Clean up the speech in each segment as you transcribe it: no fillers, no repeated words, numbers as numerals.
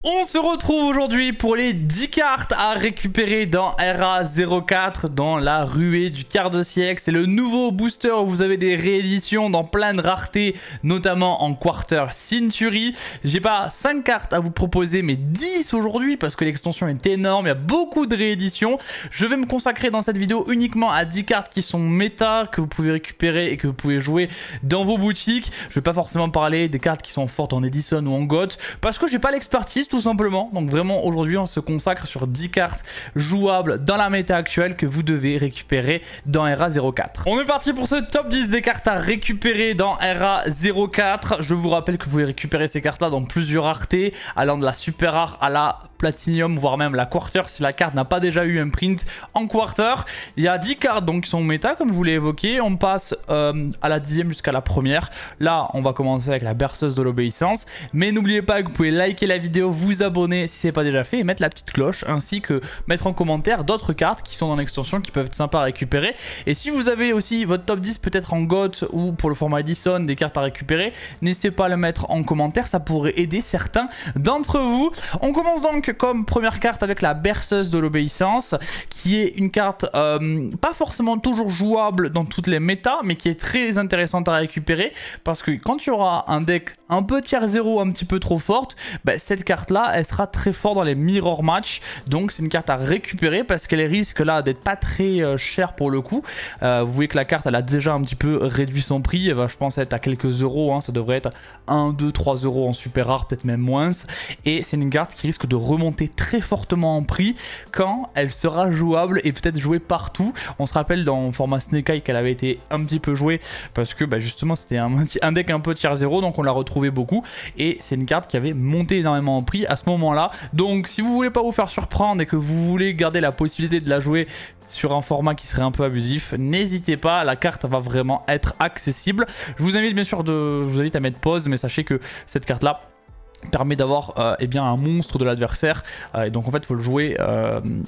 On se retrouve aujourd'hui pour les 10 cartes à récupérer dans RA04 dans la ruée du quart de siècle. C'est le nouveau booster où vous avez des rééditions dans plein de raretés, notamment en Quarter Century. J'ai pas 5 cartes à vous proposer mais 10 aujourd'hui parce que l'extension est énorme, il y a beaucoup de rééditions. Je vais me consacrer dans cette vidéo uniquement à 10 cartes qui sont méta, que vous pouvez récupérer et que vous pouvez jouer dans vos boutiques. Je vais pas forcément parler des cartes qui sont fortes en Edison ou en GOT parce que j'ai pas l'expertise tout simplement. Donc vraiment aujourd'hui on se consacre sur 10 cartes jouables dans la méta actuelle que vous devez récupérer dans RA04. On est parti pour ce top 10 des cartes à récupérer dans RA04. Je vous rappelle que vous pouvez récupérer ces cartes là dans plusieurs raretés, allant de la super rare à la Platinum, voire même la Quarter si la carte n'a pas déjà eu un print en Quarter. Il y a 10 cartes donc qui sont méta comme je vous l'ai évoqué. On passe à la 10e jusqu'à la première. Là on va commencer avec la berceuse de l'obéissance, mais n'oubliez pas que vous pouvez liker la vidéo, vous abonner si ce n'est pas déjà fait et mettre la petite cloche, ainsi que mettre en commentaire d'autres cartes qui sont dans l'extension qui peuvent être sympas à récupérer. Et si vous avez aussi votre top 10 peut-être en GOT ou pour le format Edison des cartes à récupérer, n'hésitez pas à le mettre en commentaire, ça pourrait aider certains d'entre vous. On commence donc comme première carte avec la berceuse de l'obéissance, qui est une carte pas forcément toujours jouable dans toutes les méta, mais qui est très intéressante à récupérer parce que quand il y aura un deck un peu tier 0 un petit peu trop forte, bah, cette carte là elle sera très forte dans les mirror match, donc c'est une carte à récupérer parce qu'elle risque là d'être pas très chère pour le coup. Vous voyez que la carte elle a déjà un petit peu réduit son prix, elle va je pense être à quelques euros, hein. Ça devrait être 1, 2, 3 euros en super rare, peut-être même moins, et c'est une carte qui risque de remonter très fortement en prix quand elle sera jouable et peut-être jouée partout. On se rappelle dans le format Snake Eye qu'elle avait été un petit peu jouée parce que bah, justement c'était un deck un peu tier 0, donc on l'a retrouvé beaucoup et c'est une carte qui avait monté énormément en prix à ce moment là. Donc si vous voulez pas vous faire surprendre et que vous voulez garder la possibilité de la jouer sur un format qui serait un peu abusif, n'hésitez pas, la carte va vraiment être accessible. Je vous invite bien sûr je vous invite à mettre pause, mais sachez que cette carte là permet d'avoir eh bien un monstre de l'adversaire, et donc en fait il faut le jouer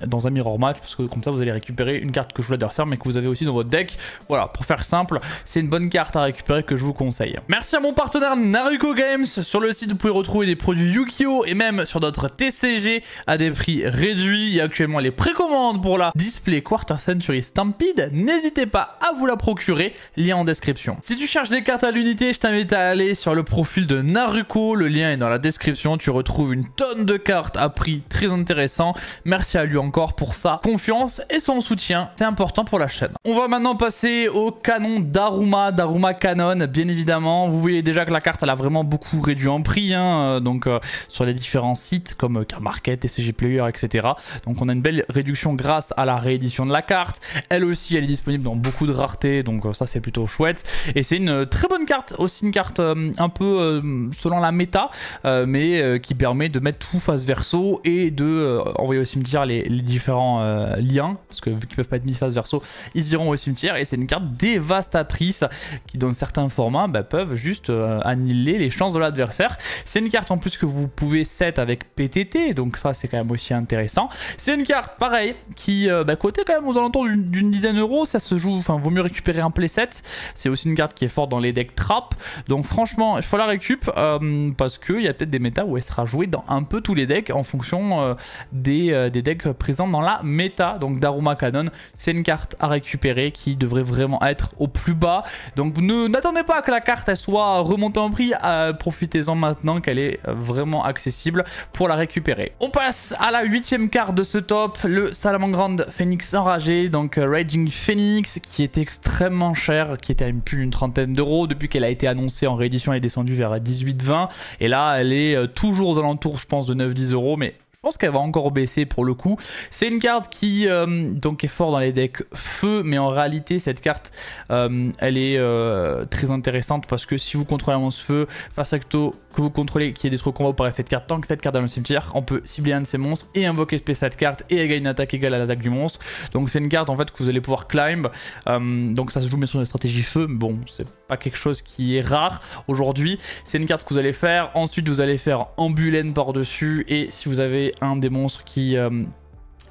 dans un mirror match parce que comme ça vous allez récupérer une carte que joue l'adversaire mais que vous avez aussi dans votre deck. Voilà, pour faire simple, c'est une bonne carte à récupérer que je vous conseille. Merci à mon partenaire Naruko Games. Sur le site vous pouvez retrouver des produits Yu-Gi-Oh et même sur d'autres TCG à des prix réduits. Il y a actuellement les précommandes pour la Display Quarter Century Stampede, n'hésitez pas à vous la procurer, lien en description. Si tu cherches des cartes à l'unité, je t'invite à aller sur le profil de Naruko, le lien est dans la description, tu retrouves une tonne de cartes à prix très intéressant. Merci à lui encore pour sa confiance et son soutien, c'est important pour la chaîne. On va maintenant passer au canon Daruma Canon, bien évidemment. Vous voyez déjà que la carte elle a vraiment beaucoup réduit en prix, hein, donc sur les différents sites comme Card Market, TCG Player, etc. Donc on a une belle réduction grâce à la réédition de la carte. Elle aussi elle est disponible dans beaucoup de raretés, donc ça c'est plutôt chouette. Et c'est une très bonne carte, aussi une carte un peu selon la méta, mais qui permet de mettre tout face verso et de envoyer au cimetière les différents liens, parce que vu qu'ils peuvent pas être mis face verso, ils iront au cimetière. Et c'est une carte dévastatrice qui dans certains formats peuvent juste annihiler les chances de l'adversaire. C'est une carte en plus que vous pouvez set avec PTT, donc ça c'est quand même aussi intéressant. C'est une carte pareil qui côté quand même aux alentours d'une dizaine d'euros, ça se joue, enfin vaut mieux récupérer un playset. C'est aussi une carte qui est forte dans les decks trap, donc franchement il faut la récup parce qu'il y a peut-être des méta où elle sera jouée dans un peu tous les decks en fonction des decks présents dans la méta. Donc Daruma Canon, c'est une carte à récupérer qui devrait vraiment être au plus bas. Donc n'attendez pas que la carte elle soit remontée en prix, profitez-en maintenant qu'elle est vraiment accessible pour la récupérer. On passe à la 8e carte de ce top, le Salamandre Phoenix enragé, donc Raging Phoenix, qui est extrêmement cher, qui était à plus d'une trentaine d'euros. Depuis qu'elle a été annoncée en réédition, elle est descendue vers 18-20 et là elle est toujours aux alentours je pense de 9-10 euros, mais je pense qu'elle va encore baisser pour le coup. C'est une carte qui donc est forte dans les decks feu, mais en réalité cette carte elle est très intéressante parce que si vous contrôlez un monstre feu face à que vous contrôlez qui est détruit au combat par effet de carte, tant que cette carte est dans le cimetière, on peut cibler un de ces monstres et invoquer cette carte et elle gagne une attaque égale à l'attaque du monstre. Donc c'est une carte en fait que vous allez pouvoir climb, donc ça se joue bien sur une stratégie feu, mais bon c'est pas quelque chose qui est rare aujourd'hui. C'est une carte que vous allez faire, ensuite vous allez faire Ambulène par dessus, et si vous avez un des monstres qui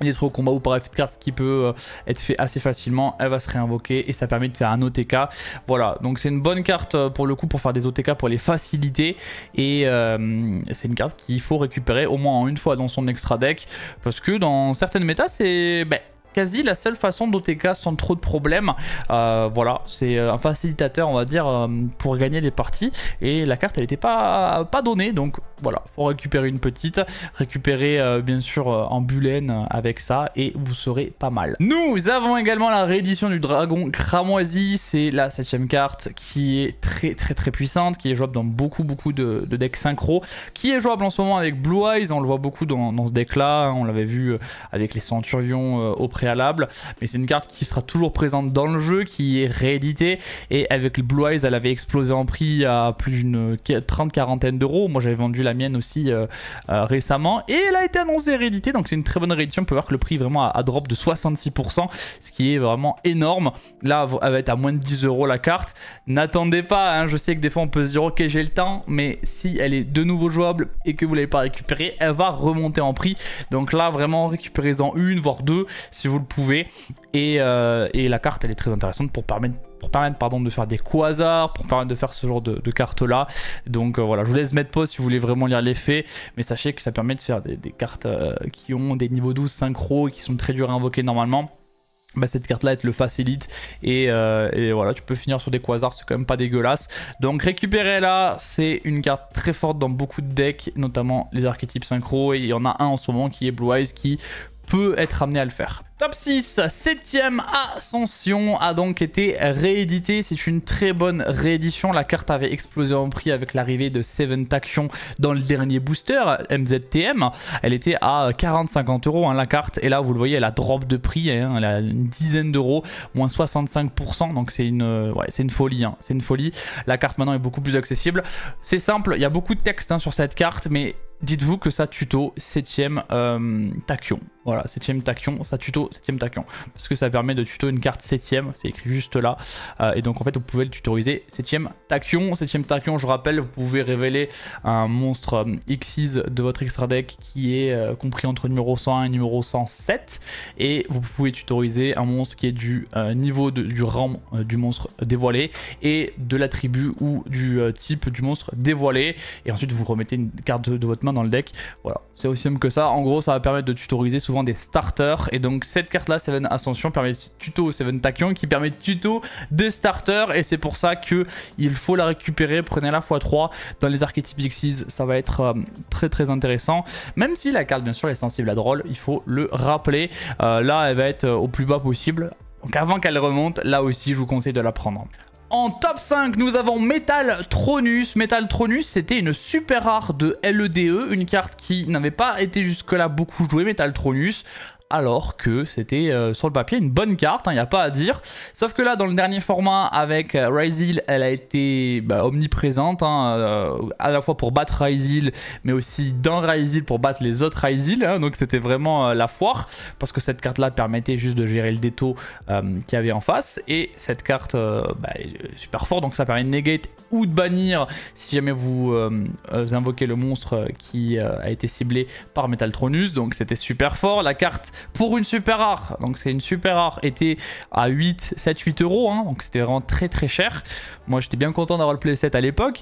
Il est trop au combat ou par effet de carte qui peut être fait assez facilement, elle va se réinvoquer et ça permet de faire un OTK. Voilà, donc c'est une bonne carte pour le coup pour faire des OTK pour les faciliter et c'est une carte qu'il faut récupérer au moins une fois dans son extra deck parce que dans certaines métas c'est quasi la seule façon d'OTK sans trop de problèmes. Voilà, c'est un facilitateur on va dire pour gagner des parties et la carte elle n'était pas donnée donc voilà, faut récupérer une petite, récupérer bien sûr en Bullen avec ça et vous serez pas mal. Nous avons également la réédition du dragon cramoisi, c'est la 7ème carte qui est très puissante, qui est jouable dans beaucoup de decks synchro, qui est jouable en ce moment avec Blue Eyes, on le voit beaucoup dans ce deck là, on l'avait vu avec les Centurions au préalable, mais c'est une carte qui sera toujours présente dans le jeu, qui est rééditée et avec Blue Eyes elle avait explosé en prix à plus d'une 30-40 d'euros, moi j'avais vendu la mienne aussi récemment et elle a été annoncée rééditée donc c'est une très bonne réédition. On peut voir que le prix vraiment a drop de 66%, ce qui est vraiment énorme. Là elle va être à moins de 10 euros la carte, n'attendez pas hein, je sais que des fois on peut se dire ok j'ai le temps, mais si elle est de nouveau jouable et que vous ne l'avez pas récupérée, elle va remonter en prix, donc là vraiment récupérez-en une voire deux si vous le pouvez et la carte elle est très intéressante pour permettre de faire des quasars, pour permettre de faire ce genre de cartes là. Donc voilà, je vous laisse mettre pause si vous voulez vraiment lire l'effet, mais sachez que ça permet de faire des cartes qui ont des niveaux 12 synchro et qui sont très durs à invoquer normalement. Cette carte là elle te le facilite et voilà, tu peux finir sur des quasars, c'est quand même pas dégueulasse. Donc récupérer là, c'est une carte très forte dans beaucoup de decks, notamment les archétypes synchro, et il y en a un en ce moment qui est Blue Eyes qui peut être amené à le faire. Top 6, 7ème Ascension a donc été réédité. C'est une très bonne réédition. La carte avait explosé en prix avec l'arrivée de Seven Taction dans le dernier booster MZTM. Elle était à 40-50 euros la carte. Et là, vous le voyez, elle a drop de prix. Hein, elle a une dizaine d'euros, moins 65%. Donc c'est une folie. Hein, c'est une folie. La carte maintenant est beaucoup plus accessible. C'est simple, il y a beaucoup de texte sur cette carte, mais dites-vous que ça tuto 7ème Tachyon. Voilà, 7ème Tachyon, ça tuto 7ème Tachyon. Parce que ça permet de tuto une carte 7ème, c'est écrit juste là. Et donc en fait, vous pouvez le tutoriser 7ème Tachyon. 7ème Tachyon, je rappelle, vous pouvez révéler un monstre Xyz de votre extra deck qui est compris entre numéro 101 et numéro 107. Et vous pouvez tutoriser un monstre qui est du niveau du rang du monstre dévoilé et de l'attribut ou du type du monstre dévoilé. Et ensuite, vous remettez une carte de votre main dans le deck. Voilà, c'est aussi simple que ça. En gros, ça va permettre de tutoriser souvent des starters. Et donc, cette carte là, Seven Ascension, permet de tuto Seven Tachyon qui permet de tuto des starters. Et c'est pour ça que il faut la récupérer. Prenez la x3 dans les archétypes Xyz, ça va être très intéressant. Même si la carte, bien sûr, est sensible à droll, il faut le rappeler. Là, elle va être au plus bas possible. Donc, avant qu'elle remonte, là aussi, je vous conseille de la prendre. En top 5, nous avons Metal Tronus. Metal Tronus, c'était une super rare de LEDE, une carte qui n'avait pas été jusque-là beaucoup jouée, Metal Tronus. Alors que c'était sur le papier une bonne carte, il n'y a pas à dire. Sauf que là, dans le dernier format avec Ryzeal, elle a été omniprésente, à la fois pour battre Ryzeal, mais aussi dans Ryzeal pour battre les autres Ryzeal. Donc c'était vraiment la foire, parce que cette carte-là permettait juste de gérer le déto qu'il y avait en face. Et cette carte est super forte, donc ça permet de negate ou de bannir si jamais vous invoquez le monstre qui a été ciblé par Metal Tronus. Donc c'était super fort. La carte pour une super rare, donc c'est une super rare, était à 7-8 euros, donc c'était vraiment très cher. Moi j'étais bien content d'avoir le playset à l'époque,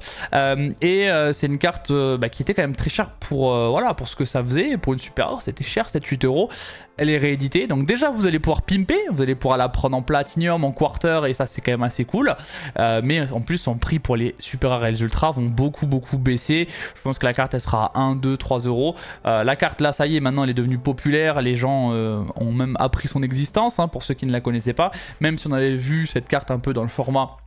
et c'est une carte qui était quand même très chère pour, pour ce que ça faisait. Pour une super rare c'était cher, 7-8 euros. Elle est rééditée, donc déjà vous allez pouvoir pimper, vous allez pouvoir la prendre en platinum, en quarter, et ça c'est quand même assez cool. Mais en plus son prix pour les super rares et les ultras vont beaucoup baisser. Je pense que la carte elle sera à 1, 2, 3 euros. La carte là ça y est, maintenant elle est devenue populaire, les gens ont même appris son existence, pour ceux qui ne la connaissaient pas, même si on avait vu cette carte un peu dans le format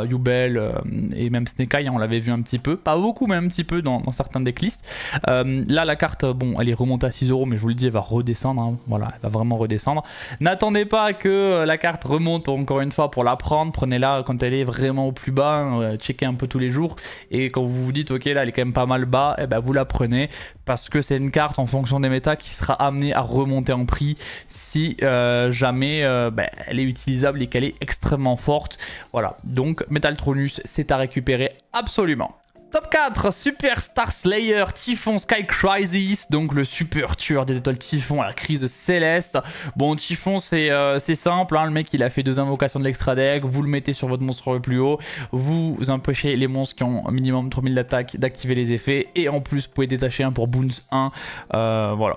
Yubel et même Snake Eye, on l'avait vu un petit peu, pas beaucoup mais un petit peu dans certains decklists. Là la carte, bon elle est remontée à 6 euros, mais je vous le dis elle va redescendre, voilà, elle va vraiment redescendre. N'attendez pas que la carte remonte encore une fois pour la prendre, prenez-la quand elle est vraiment au plus bas, checkez un peu tous les jours, et quand vous vous dites ok là elle est quand même pas mal bas, et vous la prenez, parce que c'est une carte en fonction des méta qui sera amenée à remonter en prix si jamais elle est utilisable et qu'elle est extrêmement forte. Voilà, donc Metal Tronus c'est à récupérer absolument. Top 4, Super Star Slayer, Typhon Sky Crisis, donc le super tueur des étoiles Typhon à la crise céleste. Bon, Typhon c'est simple, hein, le mec il a fait 2 invocations de l'extra deck, vous le mettez sur votre monstre le plus haut, vous empêchez les monstres qui ont minimum 3000 d'attaque d'activer les effets, et en plus vous pouvez détacher un pour Boons 1, voilà.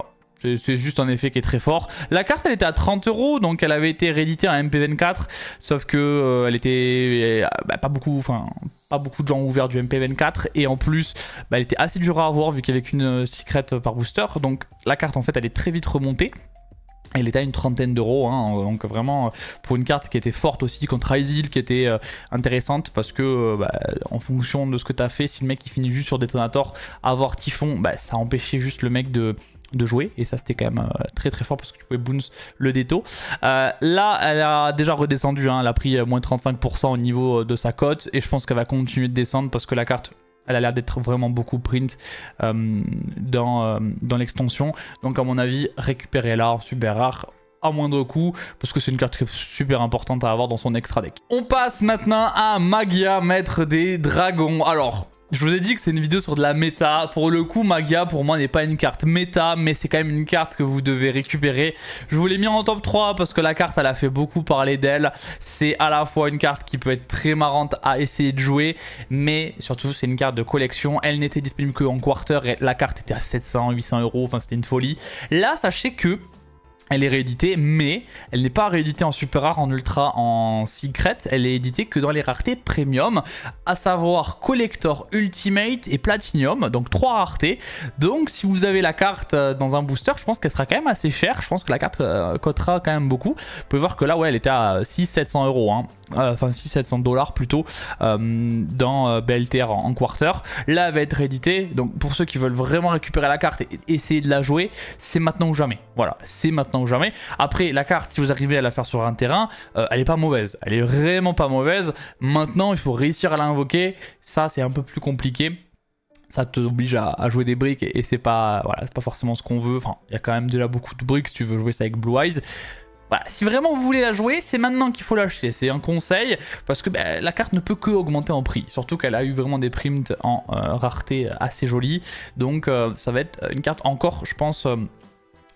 C'est juste un effet qui est très fort. La carte elle était à 30 €, donc elle avait été rééditée en MP24, sauf que elle était pas beaucoup de gens ont ouvert du MP24, et en plus elle était assez dure à avoir vu qu'il n'y avait qu'une secret par booster, donc la carte en fait elle est très vite remontée. Elle était à une trentaine d'euros, hein, donc vraiment pour une carte qui était forte aussi contre Isil, qui était intéressante parce que en fonction de ce que tu as fait, si le mec il finit juste sur détonator, avoir Typhon, ça empêchait juste le mec de jouer, et ça c'était quand même très très fort parce que tu pouvais bounce le déto. Là elle a déjà redescendu, hein, elle a pris moins 35% au niveau de sa cote, et je pense qu'elle va continuer de descendre parce que la carte elle a l'air d'être vraiment beaucoup print dans l'extension. Donc à mon avis, récupérez-la, super rare, à moindre coût, parce que c'est une carte super importante à avoir dans son extra deck. On passe maintenant à Magia, maître des dragons. Alors, je vous ai dit que c'est une vidéo sur de la méta. Pour le coup, Magia, pour moi, n'est pas une carte méta, mais c'est quand même une carte que vous devez récupérer. Je vous l'ai mis en top 3 parce que la carte, elle a fait beaucoup parler d'elle. C'est à la fois une carte qui peut être très marrante à essayer de jouer, mais surtout, c'est une carte de collection. Elle n'était disponible qu'en quarter, et la carte était à 700, 800 €. Enfin, c'était une folie. Là, sachez que elle est rééditée, mais elle n'est pas rééditée en super rare, en ultra, en secret. Elle est éditée que dans les raretés premium, à savoir collector, ultimate et platinum. Donc 3 raretés. Donc si vous avez la carte dans un booster, je pense qu'elle sera quand même assez chère. Je pense que la carte coûtera quand même beaucoup. Vous pouvez voir que là, ouais, elle était à 600-700 €. Hein. Enfin 600-700 $ plutôt dans BLTR en quarter. Là elle va être rééditée, donc pour ceux qui veulent vraiment récupérer la carte et essayer de la jouer, c'est maintenant ou jamais. Voilà, c'est maintenant ou jamais. Après la carte, si vous arrivez à la faire sur un terrain, elle est pas mauvaise, elle est vraiment pas mauvaise. Maintenant il faut réussir à l'invoquer, ça c'est un peu plus compliqué. Ça t'oblige à jouer des briques, et c'est pas, voilà, c'est pas forcément ce qu'on veut. Enfin il y a quand même déjà beaucoup de briques si tu veux jouer ça avec Blue Eyes. Voilà, si vraiment vous voulez la jouer, c'est maintenant qu'il faut l'acheter. C'est un conseil, parce que la carte ne peut que augmenter en prix. Surtout qu'elle a eu vraiment des primes en rareté assez jolies. Donc ça va être une carte encore, je pense,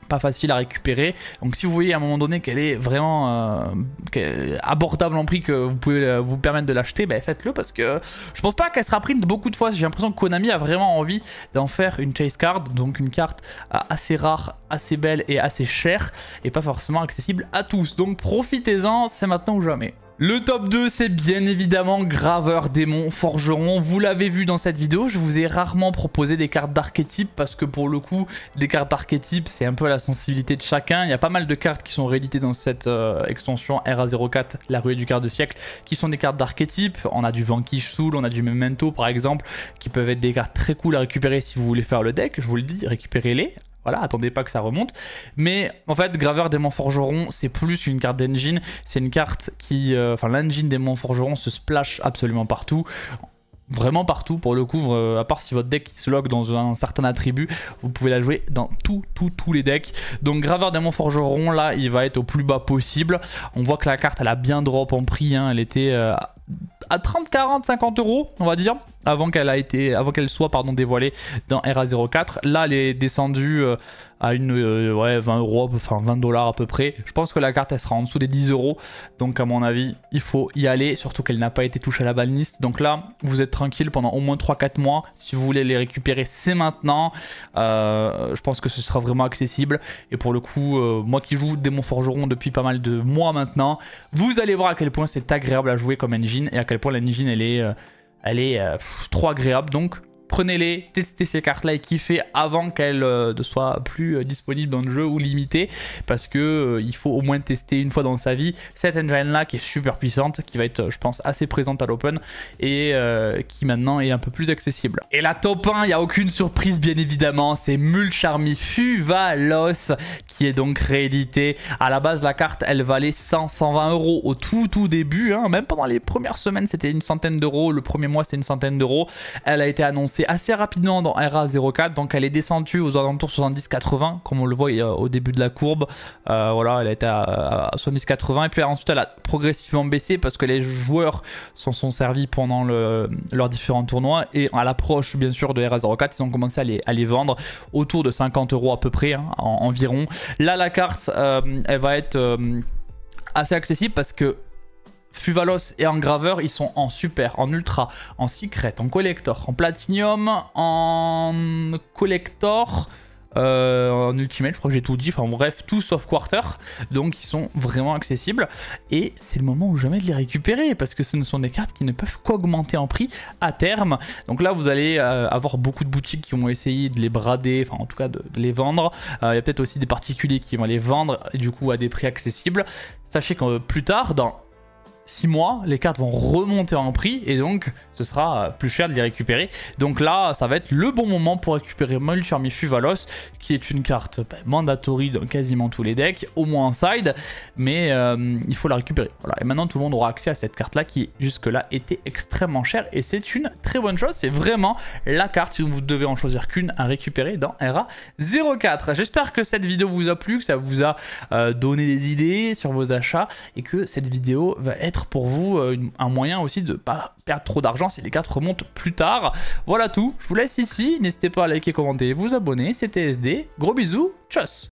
pas facile à récupérer. Donc si vous voyez à un moment donné qu'elle est vraiment abordable en prix, que vous pouvez vous permettre de l'acheter, faites-le, parce que je pense pas qu'elle sera print beaucoup de fois. J'ai l'impression que Konami a vraiment envie d'en faire une chase card, donc une carte assez rare, assez belle et assez chère, et pas forcément accessible à tous. Donc profitez-en, c'est maintenant ou jamais. Le top 2, c'est bien évidemment Graveur Démon Forgeron. Vous l'avez vu dans cette vidéo, je vous ai rarement proposé des cartes d'archétype, parce que pour le coup, des cartes d'archétype, c'est un peu la sensibilité de chacun. Il y a pas mal de cartes qui sont rééditées dans cette extension RA04, la ruée du quart de siècle, qui sont des cartes d'archétype. On a du Vanquish Soul, on a du Memento par exemple, qui peuvent être des cartes très cool à récupérer si vous voulez faire le deck. Je vous le dis, récupérez-les. Voilà, attendez pas que ça remonte. Mais en fait, Graveur Démon Forgeron, c'est plus une carte d'engine. C'est une carte qui... Enfin, l'engine Démon Forgeron se splash absolument partout. Vraiment partout pour le coup, à part si votre deck se log dans un certain attribut, vous pouvez la jouer dans tous les decks. Donc Graveur Démon Forgeron, là, il va être au plus bas possible. On voit que la carte, elle a bien drop en prix, hein. Elle était à 30, 40, 50 €, on va dire, avant qu'elle soit dévoilée dans RA04. Là, elle est descendue à une 20 €, enfin 20 $ à peu près. Je pense que la carte, elle sera en dessous des 10 €. Donc à mon avis, il faut y aller, surtout qu'elle n'a pas été touchée à la banlist. Donc là, vous êtes tranquille pendant au moins 3-4 mois. Si vous voulez les récupérer, c'est maintenant. Je pense que ce sera vraiment accessible. Et pour le coup, moi qui joue Démon Forgeron depuis pas mal de mois maintenant, vous allez voir à quel point c'est agréable à jouer comme engine, et à quel point l'engine elle est trop agréable. Donc prenez-les, testez ces cartes-là et kiffez avant qu'elles ne soient plus disponibles dans le jeu ou limitées, parce que il faut au moins tester une fois dans sa vie cette engine-là qui est super puissante, qui va être, je pense, assez présente à l'open, et qui maintenant est un peu plus accessible. Et la top 1, il n'y a aucune surprise bien évidemment, c'est Mulcharmy Fuvalos qui est donc réédité. À la base, la carte, elle valait 100-120 € au tout début, hein. Même pendant les premières semaines, c'était une centaine d'euros. Le premier mois, c'était une centaine d'euros. Elle a été annoncée c'est assez rapidement dans RA04, donc elle est descendue aux alentours 70-80, comme on le voit au début de la courbe. Voilà, elle était à 70-80, et puis ensuite elle a progressivement baissé parce que les joueurs s'en sont servis pendant leurs différents tournois, et à l'approche bien sûr de RA04, ils ont commencé à les vendre autour de 50 € à peu près, hein, environ. Là, la carte, elle va être assez accessible parce que Fuvalos et Engraveur, ils sont en super, en ultra, en secret, en collector, en platinum, en collector, en ultimate, je crois que j'ai tout dit, enfin bref, tout sauf quarter, donc ils sont vraiment accessibles, et c'est le moment ou jamais de les récupérer, parce que ce ne sont des cartes qui ne peuvent qu'augmenter en prix à terme. Donc là, vous allez avoir beaucoup de boutiques qui vont essayer de les brader, enfin en tout cas de les vendre. Il y a peut-être aussi des particuliers qui vont les vendre, et du coup à des prix accessibles. Sachez que plus tard, dans 6 mois, les cartes vont remonter en prix et donc ce sera plus cher de les récupérer. Donc là, ça va être le bon moment pour récupérer Moltres Fuvalos, qui est une carte mandatory dans quasiment tous les decks, au moins en side, mais il faut la récupérer. Voilà. Et maintenant, tout le monde aura accès à cette carte-là qui jusque-là était extrêmement chère, et c'est une très bonne chose. C'est vraiment la carte, si vous devez en choisir qu'une, à récupérer dans RA04. J'espère que cette vidéo vous a plu, que ça vous a donné des idées sur vos achats, et que cette vidéo va être pour vous un moyen aussi de ne pas perdre trop d'argent si les cartes remontent plus tard. Voilà tout, je vous laisse ici, n'hésitez pas à liker, commenter, vous abonner, c'était SD, gros bisous, tchuss.